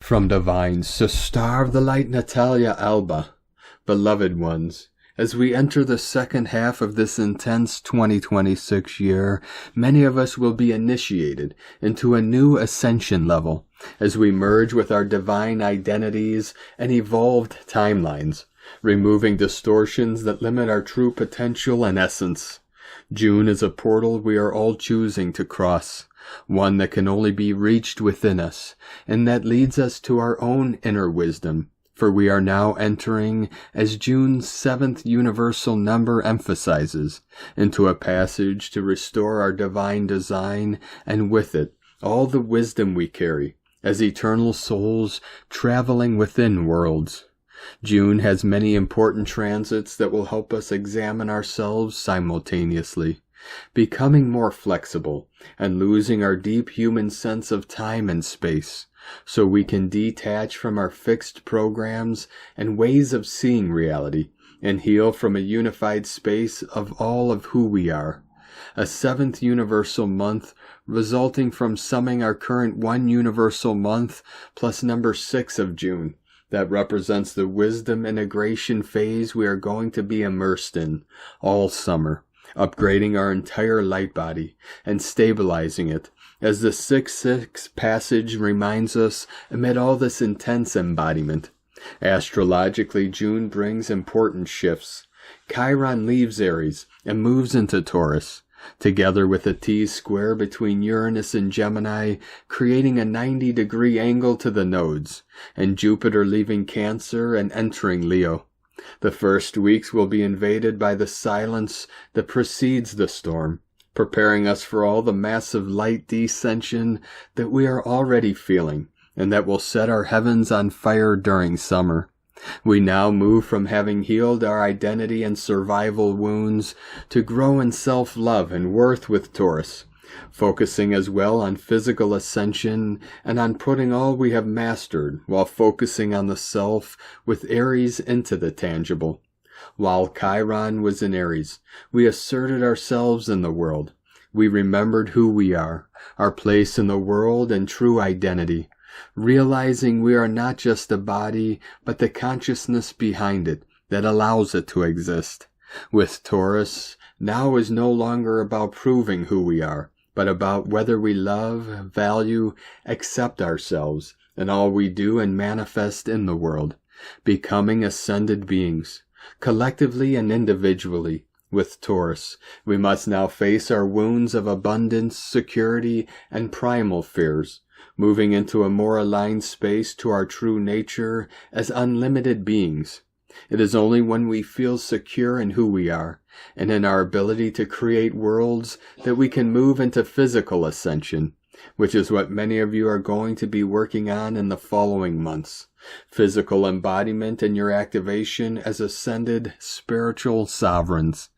From divines to star of the light Natalia Alba, beloved ones, as we enter the second half of this intense 2026 year, many of us will be initiated into a new ascension level as we merge with our divine identities and evolved timelines, removing distortions that limit our true potential and essence. June is a portal we are all choosing to cross, one that can only be reached within us, and that leads us to our own inner wisdom, for we are now entering, as June's 7th universal number emphasizes, into a passage to restore our divine design, and with it, all the wisdom we carry, as eternal souls traveling within worlds. June has many important transits that will help us examine ourselves simultaneously, becoming more flexible and losing our deep human sense of time and space, so we can detach from our fixed programs and ways of seeing reality and heal from a unified space of all of who we are. A 7th universal month resulting from summing our current 1 universal month plus number 6 of June. That represents the wisdom integration phase we are going to be immersed in all summer, upgrading our entire light body and stabilizing it, as the 6-6 passage reminds us amid all this intense embodiment. Astrologically, June brings important shifts. Chiron leaves Aries and moves into Taurus, together with a T-square between Uranus and Gemini, creating a 90-degree angle to the nodes, and Jupiter leaving Cancer and entering Leo. The first weeks will be invaded by the silence that precedes the storm, preparing us for all the massive light descension that we are already feeling, and that will set our heavens on fire during summer. We now move from having healed our identity and survival wounds to grow in self-love and worth with Taurus, focusing as well on physical ascension and on putting all we have mastered while focusing on the self with Aries into the tangible. While Chiron was in Aries, we asserted ourselves in the world. We remembered who we are, our place in the world and true identity, realizing we are not just a body, but the consciousness behind it that allows it to exist. With Taurus, now is no longer about proving who we are, but about whether we love, value, accept ourselves and all we do and manifest in the world, becoming ascended beings, collectively and individually. With Taurus, we must now face our wounds of abundance, security, and primal fears, moving into a more aligned space to our true nature as unlimited beings. It is only when we feel secure in who we are and in our ability to create worlds that we can move into physical ascension, which is what many of you are going to be working on in the following months. Physical embodiment and your activation as ascended spiritual sovereigns.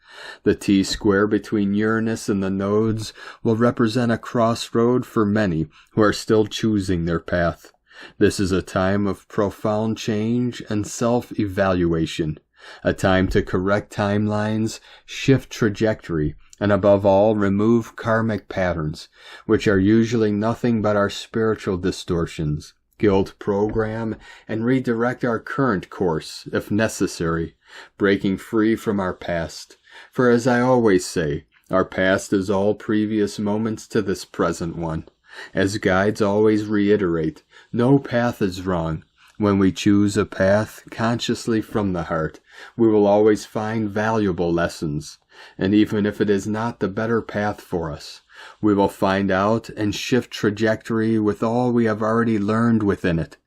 The T-square between Uranus and the nodes will represent a crossroad for many who are still choosing their path. This is a time of profound change and self-evaluation, a time to correct timelines, shift trajectory, and above all, remove karmic patterns, which are usually nothing but our spiritual distortions, guilt program, and redirect our current course, if necessary, breaking free from our past. For as I always say, our past is all previous moments to this present one. As guides always reiterate, no path is wrong. When we choose a path consciously from the heart, we will always find valuable lessons. And even if it is not the better path for us, we will find out and shift trajectory with all we have already learned within it.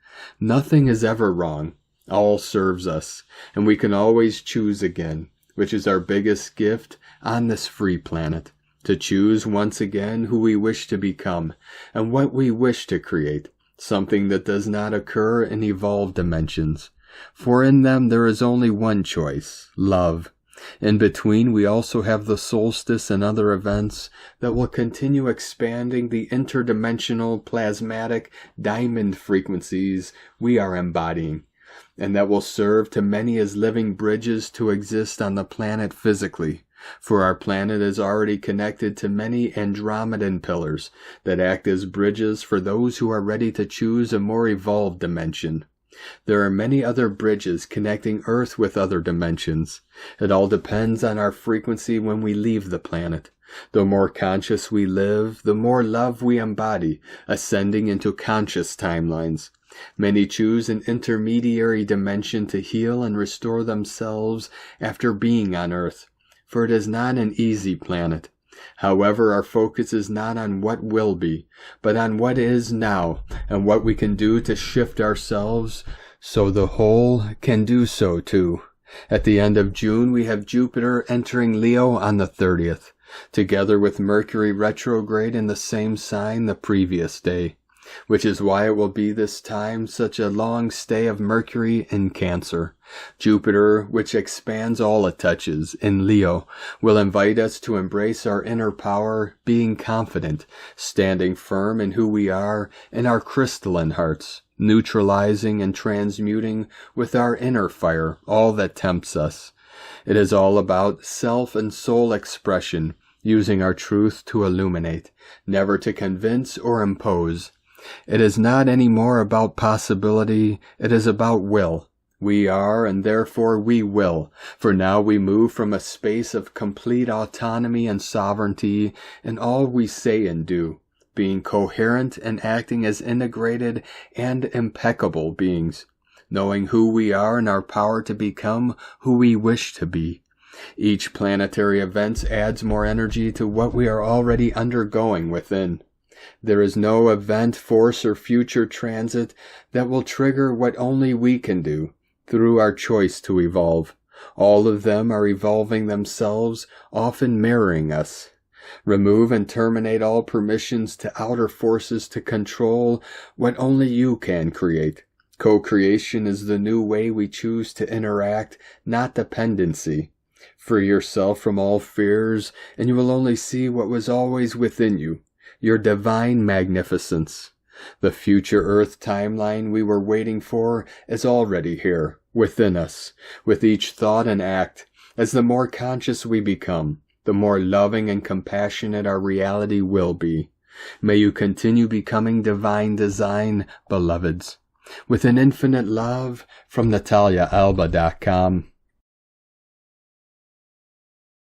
Nothing is ever wrong. All serves us, and we can always choose again, which is our biggest gift on this free planet, to choose once again who we wish to become and what we wish to create, something that does not occur in evolved dimensions. For in them there is only one choice, love. In between, we also have the solstice and other events that will continue expanding the interdimensional plasmatic diamond frequencies we are embodying, and that will serve to many as living bridges to exist on the planet physically, for our planet is already connected to many Andromedan pillars that act as bridges for those who are ready to choose a more evolved dimension. There are many other bridges connecting Earth with other dimensions. It all depends on our frequency when we leave the planet. The more conscious we live, the more love we embody, ascending into conscious timelines. Many choose an intermediary dimension to heal and restore themselves after being on Earth, for it is not an easy planet. However, our focus is not on what will be, but on what is now, and what we can do to shift ourselves so the whole can do so too. At the end of June, we have Jupiter entering Leo on the 30th, together with Mercury retrograde in the same sign the previous day, which is why it will be this time such a long stay of Mercury in Cancer. Jupiter, which expands all it touches, in Leo, will invite us to embrace our inner power, being confident, standing firm in who we are, in our crystalline hearts, neutralizing and transmuting with our inner fire all that tempts us. It is all about self and soul expression, using our truth to illuminate, never to convince or impose. It is not any more about possibility, it is about will. We are, and therefore we will, for now we move from a space of complete autonomy and sovereignty in all we say and do, being coherent and acting as integrated and impeccable beings, knowing who we are and our power to become who we wish to be. Each planetary event adds more energy to what we are already undergoing within. There is no event, force, or future transit that will trigger what only we can do through our choice to evolve. All of them are evolving themselves, often mirroring us. Remove and terminate all permissions to outer forces to control what only you can create. Co-creation is the new way we choose to interact, not dependency. Free yourself from all fears, and you will only see what was always within you, your divine magnificence. The future Earth timeline we were waiting for is already here, within us, with each thought and act. As the more conscious we become, the more loving and compassionate our reality will be. May you continue becoming divine design, beloveds. With an infinite love from NataliaAlba.com.